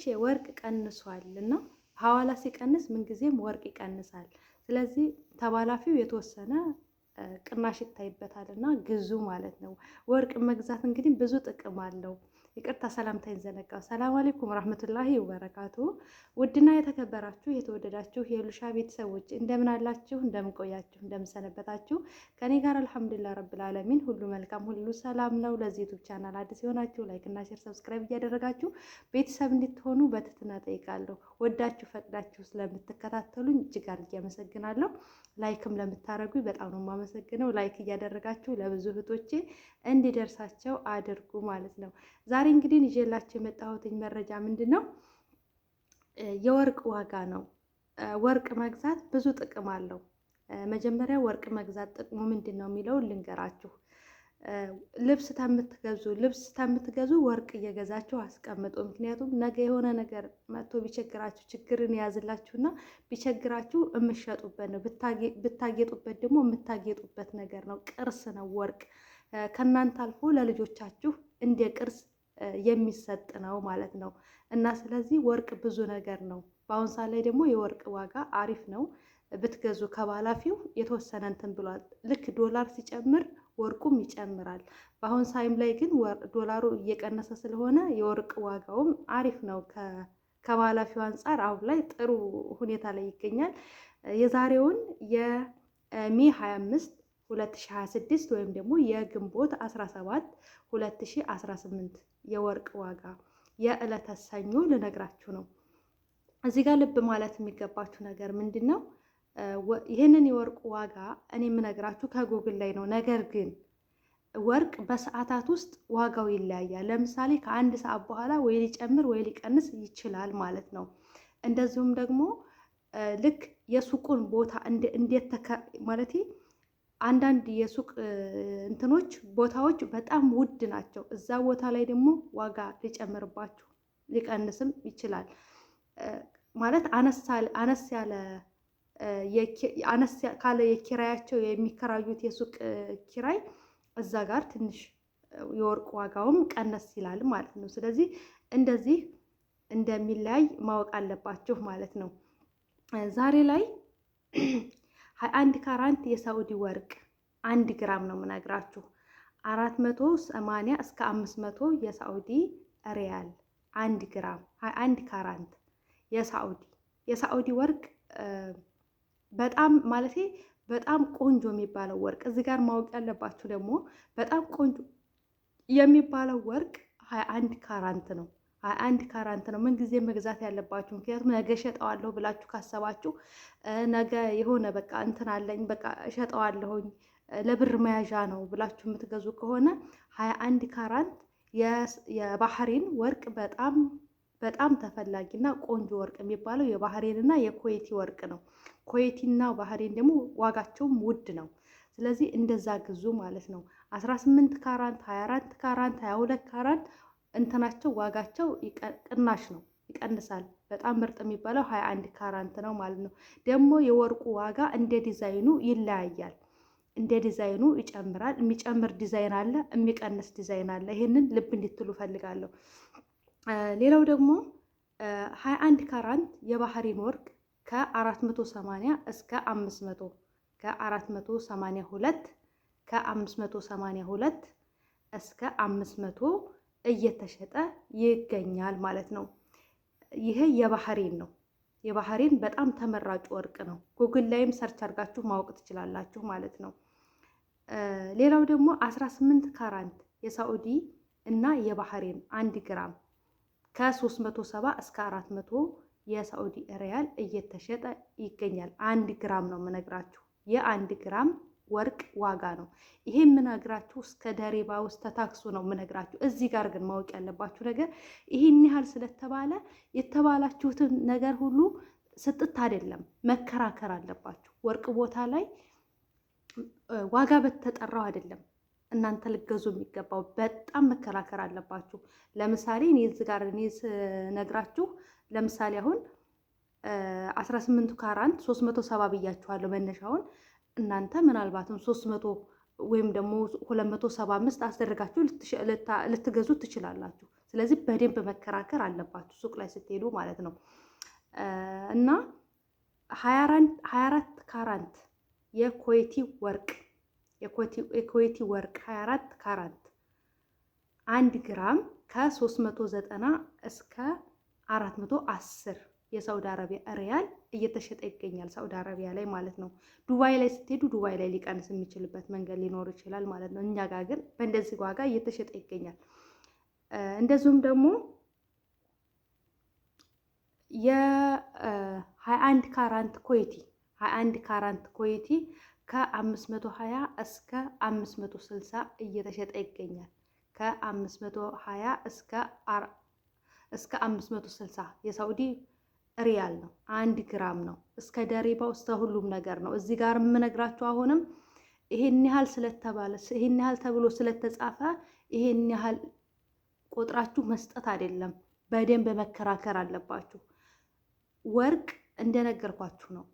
ውዶቼ ወርቅ ቀንሷል እና ሐዋላ ሲቀንስ ምንጊዜም ወርቅ ይቀንሳል። ስለዚህ ተባላፊው የተወሰነ ቅናሽ ይታይበታል እና ግዙ ማለት ነው። ወርቅ መግዛት እንግዲህ ብዙ ጥቅም አለው። ይቅርታ ሰላምታዬን ዘነጋው። ሰላም አለይኩም ረህመቱላሂ ወበረካቱ። ውድና የተከበራችሁ የተወደዳችሁ የሉሻ ቤተሰቦች እንደምን አላችሁ? እንደምን ቆያችሁ? እንደምን ሰነበታችሁ? ከኔ ጋር አልሐምዱሊላህ ረብል ዓለሚን ሁሉ መልካም ሁሉ ሰላም ነው። ለዚህ ዩቲዩብ ቻናል አዲስ የሆናችሁ ላይክ እና ሼር ሰብስክራይብ እያደረጋችሁ ቤተሰብ እንድትሆኑ በትህትና ጠይቃለሁ። ወዳችሁ ፈቅዳችሁ ስለምትከታተሉኝ እጅግ አድርጌ አመሰግናለሁ። ላይክም ለምታረጉኝ በጣም ነው የማመሰግነው። ላይክ እያደረጋችሁ ለብዙ እህቶቼ እንዲደርሳቸው አድርጉ ማለት ነው። ዛሬ እንግዲህ ይዤላችሁ የመጣሁትኝ መረጃ ምንድን ነው? የወርቅ ዋጋ ነው። ወርቅ መግዛት ብዙ ጥቅም አለው። መጀመሪያ ወርቅ መግዛት ጥቅሙ ምንድን ነው የሚለውን ልንገራችሁ። ልብስ ተምትገዙ ወርቅ እየገዛችሁ አስቀምጡ። ምክንያቱም ነገ የሆነ ነገር መጥቶ ቢቸግራችሁ ችግርን የያዝላችሁና ቢቸግራችሁ የምትሸጡበት ነው። ብታጌጡበት ደግሞ የምታጌጡበት ነገር ነው። ቅርስ ነው ወርቅ። ከእናንተ አልፎ ለልጆቻችሁ እንደ ቅርስ የሚሰጥ ነው ማለት ነው። እና ስለዚህ ወርቅ ብዙ ነገር ነው። በአሁን ሰዓት ላይ ደግሞ የወርቅ ዋጋ አሪፍ ነው። ብትገዙ ከባላፊው የተወሰነ እንትን ብሏል። ልክ ዶላር ሲጨምር ወርቁም ይጨምራል። በአሁን ሳይም ላይ ግን ዶላሩ እየቀነሰ ስለሆነ የወርቅ ዋጋውም አሪፍ ነው። ከባላፊው አንጻር አሁን ላይ ጥሩ ሁኔታ ላይ ይገኛል። የዛሬውን የሜ 25 2026 ወይም ደግሞ የግንቦት 17 2018 የወርቅ ዋጋ የዕለተ ሰኞ ልነግራችሁ ነው። እዚህ ጋር ልብ ማለት የሚገባችሁ ነገር ምንድን ነው? ይህንን የወርቅ ዋጋ እኔ የምነግራችሁ ከጉግል ላይ ነው። ነገር ግን ወርቅ በሰዓታት ውስጥ ዋጋው ይለያያል። ለምሳሌ ከአንድ ሰዓት በኋላ ወይ ሊጨምር ወይ ሊቀንስ ይችላል ማለት ነው። እንደዚሁም ደግሞ ልክ የሱቁን ቦታ እንዴት ማለት አንዳንድ የሱቅ እንትኖች ቦታዎች በጣም ውድ ናቸው። እዛ ቦታ ላይ ደግሞ ዋጋ ሊጨምርባችሁ ሊቀንስም ይችላል። ማለት አነስ ካለ የኪራያቸው የሚከራዩት የሱቅ ኪራይ እዛ ጋር ትንሽ የወርቅ ዋጋውም ቀነስ ይላል ማለት ነው። ስለዚህ እንደዚህ እንደሚለያይ ማወቅ አለባችሁ ማለት ነው። ዛሬ ላይ 21 ካራንት የሳዑዲ ወርቅ 1 ግራም ነው የምነግራችሁ። 480 እስከ 500 የሳዑዲ ሪያል 1 ግራም 21 ካራንት የሳዑዲ ወርቅ በጣም ማለቴ በጣም ቆንጆ የሚባለው ወርቅ እዚህ ጋር ማወቅ ያለባችሁ ደግሞ በጣም ቆንጆ የሚባለው ወርቅ 21 ካራንት ነው። 21 ካራንት ነው ምን ጊዜ መግዛት ያለባችሁ። ምክንያቱም ነገ እሸጠዋለሁ ብላችሁ ካሰባችሁ ነገ የሆነ በቃ እንትን አለኝ በቃ እሸጠዋለሁኝ ለብር መያዣ ነው ብላችሁ የምትገዙ ከሆነ 21 ካራንት የባህሬን ወርቅ በጣም ተፈላጊና ቆንጆ ወርቅ የሚባለው የባህሬንና የኩዌቲ ወርቅ ነው። ኩዌቲና ባህሬን ደግሞ ዋጋቸውም ውድ ነው። ስለዚህ እንደዛ ግዙ ማለት ነው። 18 ካራንት፣ 24 ካራንት፣ 22 ካራንት እንትናቸው ዋጋቸው ቅናሽ ነው፣ ይቀንሳል። በጣም ምርጥ የሚባለው 21 ካራንት ነው ማለት ነው። ደግሞ የወርቁ ዋጋ እንደ ዲዛይኑ ይለያያል። እንደ ዲዛይኑ ይጨምራል። የሚጨምር ዲዛይን አለ፣ የሚቀንስ ዲዛይን አለ። ይሄንን ልብ እንድትሉ ፈልጋለሁ። ሌላው ደግሞ 21 ካራንት የባህሬን ወርቅ ከ480 እስከ 500 ከ582 እስከ 500 እየተሸጠ ይገኛል ማለት ነው። ይሄ የባህሬን ነው። የባህሬን በጣም ተመራጭ ወርቅ ነው። ጉግል ላይም ሰርች አድርጋችሁ ማወቅ ትችላላችሁ ማለት ነው። ሌላው ደግሞ 18 ካራንት የሳዑዲ እና የባህሬን 1 ግራም ከ370 እስከ 400 የሳዑዲ ሪያል እየተሸጠ ይገኛል። 1 ግራም ነው የምነግራችሁ። የ1 ግራም ወርቅ ዋጋ ነው ይሄ የምነግራችሁ። እስከ ደሪባ ውስጥ ተታክሱ ነው የምነግራችሁ። እዚህ ጋር ግን ማወቅ ያለባችሁ ነገር ይሄን ያህል ስለተባለ የተባላችሁትን ነገር ሁሉ ስጥት አይደለም፣ መከራከር አለባችሁ። ወርቅ ቦታ ላይ ዋጋ በተጠራው አይደለም እናንተ ልገዙ የሚገባው፣ በጣም መከራከር አለባችሁ። ለምሳሌ እኔ እዚህ ጋር ስነግራችሁ ለምሳሌ አሁን 18 ካራንት 370 ብያችኋለሁ መነሻውን። እናንተ ምናልባትም 300 ወይም ደግሞ 275 አስደርጋችሁ ልትገዙ ትችላላችሁ። ስለዚህ በደንብ መከራከር አለባችሁ ሱቅ ላይ ስትሄዱ ማለት ነው። እና 24 ካራንት የኩዌቲ ወርቅ 24 ካራንት 1 ግራም ከ390 እስከ 410 የሳውዲ አረቢያ ሪያል እየተሸጠ ይገኛል። ሳውዲ አረቢያ ላይ ማለት ነው። ዱባይ ላይ ስትሄዱ ዱባይ ላይ ሊቀንስ የሚችልበት መንገድ ሊኖር ይችላል ማለት ነው። እኛ ጋር ግን በእንደዚህ ዋጋ እየተሸጠ ይገኛል። እንደዚሁም ደግሞ የ21 ካራንት ኩዌቲ ከ520 እስከ 560 እየተሸጠ ይገኛል። ከ520 እስከ 560 የሳውዲ ሪያል ነው። 1 ግራም ነው። እስከ ደሪባው እስከ ሁሉም ነገር ነው። እዚህ ጋር የምነግራችሁ አሁንም ይሄን ያህል ስለተባለ ይሄን ያህል ተብሎ ስለተጻፈ ይሄን ያህል ቆጥራችሁ መስጠት አይደለም። በደንብ መከራከር አለባችሁ። ወርቅ እንደነገርኳችሁ ነው።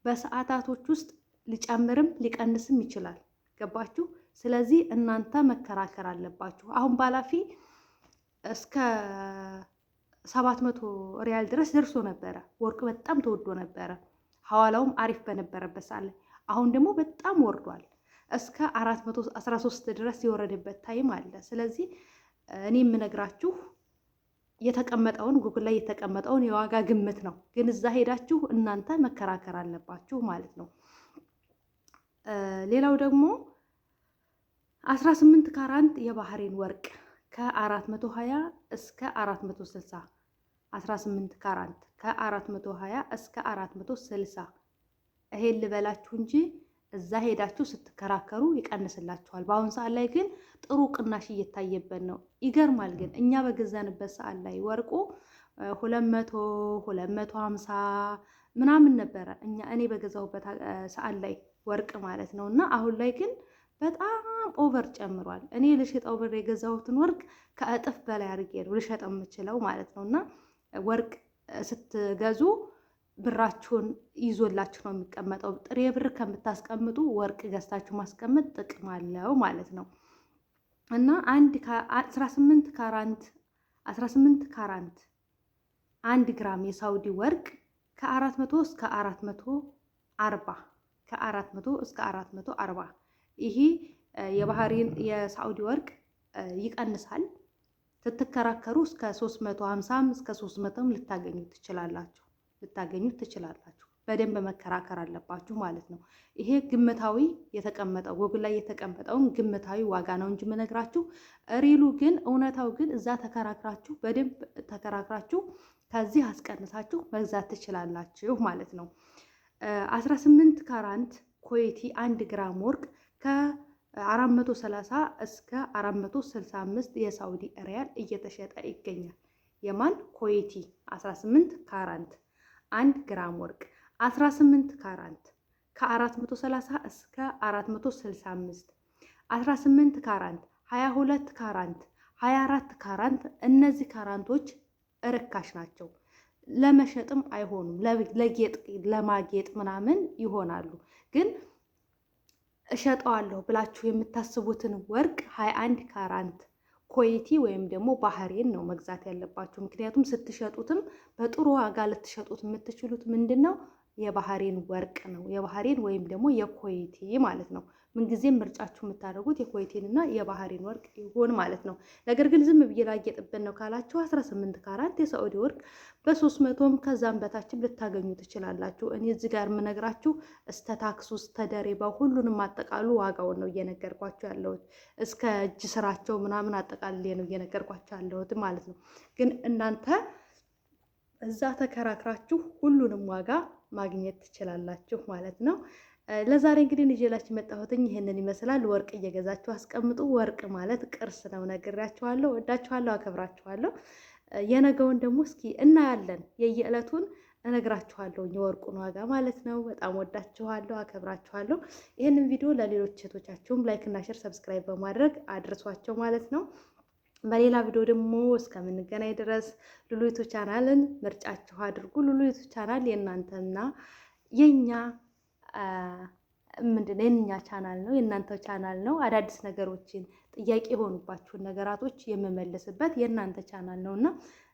በሰዓታቶች ውስጥ ሊጨምርም ሊቀንስም ይችላል። ገባችሁ? ስለዚህ እናንተ መከራከር አለባችሁ። አሁን ባላፊ እስከ 700 ሪያል ድረስ ደርሶ ነበረ። ወርቅ በጣም ተወዶ ነበረ። ሐዋላውም አሪፍ በነበረበት ሰዓት ላይ አሁን ደግሞ በጣም ወርዷል። እስከ 413 ድረስ የወረደበት ታይም አለ። ስለዚህ እኔ የምነግራችሁ የተቀመጠውን ጉግል ላይ የተቀመጠውን የዋጋ ግምት ነው። ግን እዛ ሄዳችሁ እናንተ መከራከር አለባችሁ ማለት ነው። ሌላው ደግሞ 18 ካራንት የባህሬን ወርቅ ከ420 እስከ 460 18 ካራንት ከ420 እስከ 460 ይሄን ልበላችሁ እንጂ እዛ ሄዳችሁ ስትከራከሩ ይቀንስላችኋል። በአሁን ሰዓት ላይ ግን ጥሩ ቅናሽ እየታየበት ነው። ይገርማል። ግን እኛ በገዛንበት ሰዓት ላይ ወርቁ 200 250 ምናምን ነበረ እኔ በገዛሁበት ሰዓት ላይ ወርቅ ማለት ነው። እና አሁን ላይ ግን በጣም ኦቨር ጨምሯል። እኔ ልሸጠው ብር የገዛሁትን ወርቅ ከእጥፍ በላይ አድርጌ ነው ልሸጠው የምችለው ማለት ነው። እና ወርቅ ስትገዙ ብራችሁን ይዞላችሁ ነው የሚቀመጠው። ጥሬ ብር ከምታስቀምጡ ወርቅ ገዝታችሁ ማስቀመጥ ጥቅም አለው ማለት ነው። እና 18 ካራንት 1 ግራም የሳውዲ ወርቅ ከ400 እስከ 440 ይሄ የባህሬን የሳውዲ ወርቅ ይቀንሳል። ስትከራከሩ እስከ 350 እስከ 300 ልታገኙት ትችላላችሁ። በደንብ መከራከር አለባችሁ ማለት ነው። ይሄ ግምታዊ የተቀመጠው ጎግል ላይ የተቀመጠውን ግምታዊ ዋጋ ነው እንጂ የምነግራችሁ ሪሉ ግን እውነታው ግን እዛ ተከራክራችሁ በደንብ ተከራክራችሁ ከዚህ አስቀንሳችሁ መግዛት ትችላላችሁ ማለት ነው። 18 ካራንት ኩዌቲ 1 ግራም ወርቅ ከ430 እስከ 465 የሳውዲ ሪያል እየተሸጠ ይገኛል። የማን ኩዌቲ 18 ካራንት 1 ግራም ወርቅ 18 ካራንት ከ430 እስከ 465 18 ካራንት 22 ካራንት 24 ካራንት እነዚህ ካራንቶች ርካሽ ናቸው። ለመሸጥም አይሆኑም። ለጌጥ ለማጌጥ ምናምን ይሆናሉ። ግን እሸጠዋለሁ ብላችሁ የምታስቡትን ወርቅ 21 ካራንት ኩዌቲ ወይም ደግሞ ባህሬን ነው መግዛት ያለባችሁ። ምክንያቱም ስትሸጡትም በጥሩ ዋጋ ልትሸጡት የምትችሉት ምንድን ነው? የባህሬን ወርቅ ነው። የባህሬን ወይም ደግሞ የኩዌቲ ማለት ነው። ምንጊዜም ምርጫችሁ የምታደርጉት የኩዌቲን እና የባህሬን ወርቅ ይሆን ማለት ነው። ነገር ግን ዝም ብዬ ላጌጥብን ነው ካላችሁ 18 ካራንት የሳዑዲ ወርቅ በ300ም ከዛም በታችም ልታገኙ ትችላላችሁ። እኔ እዚህ ጋር የምነግራችሁ እስከ ታክስ ውስጥ ተደሬባው ሁሉንም አጠቃሉ ዋጋውን ነው እየነገርኳችሁ ያለሁት። እስከ እጅ ስራቸው ምናምን አጠቃልሌ ነው እየነገርኳችሁ ያለሁት ማለት ነው። ግን እናንተ እዛ ተከራክራችሁ ሁሉንም ዋጋ ማግኘት ትችላላችሁ ማለት ነው። ለዛሬ እንግዲህ ይዤላችሁ መጣሁትኝ ይሄንን ይመስላል። ወርቅ እየገዛችሁ አስቀምጡ። ወርቅ ማለት ቅርስ ነው። ነግራችኋለሁ። ወዳችኋለሁ፣ አከብራችኋለሁ። የነገውን ደግሞ እስኪ እናያለን። የየዕለቱን እነግራችኋለሁ የወርቁን ዋጋ ማለት ነው። በጣም ወዳችኋለሁ፣ አከብራችኋለሁ። ይሄንን ቪዲዮ ለሌሎች እህቶቻችሁም ላይክ እና ሼር ሰብስክራይብ በማድረግ አድርሷቸው ማለት ነው። በሌላ ቪዲዮ ደግሞ እስከምንገናኝ ድረስ ሉሉ ዩቲዩብ ቻናልን ምርጫችሁ አድርጉ። ሉሉ ዩቲዩብ ቻናል የእናንተና የኛ ምንድነው የእኛ ቻናል ነው፣ የእናንተ ቻናል ነው። አዳዲስ ነገሮችን ጥያቄ የሆኑባችሁን ነገራቶች የምመልስበት የእናንተ ቻናል ነው እና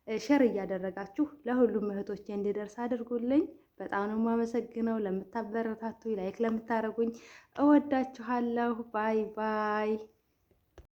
ሼር እያደረጋችሁ ለሁሉም እህቶቼ እንዲደርስ አድርጉልኝ። በጣም ነው የማመሰግነው ለምታበረታቱኝ፣ ላይክ ለምታደርጉኝ። እወዳችኋለሁ። ባይ ባይ።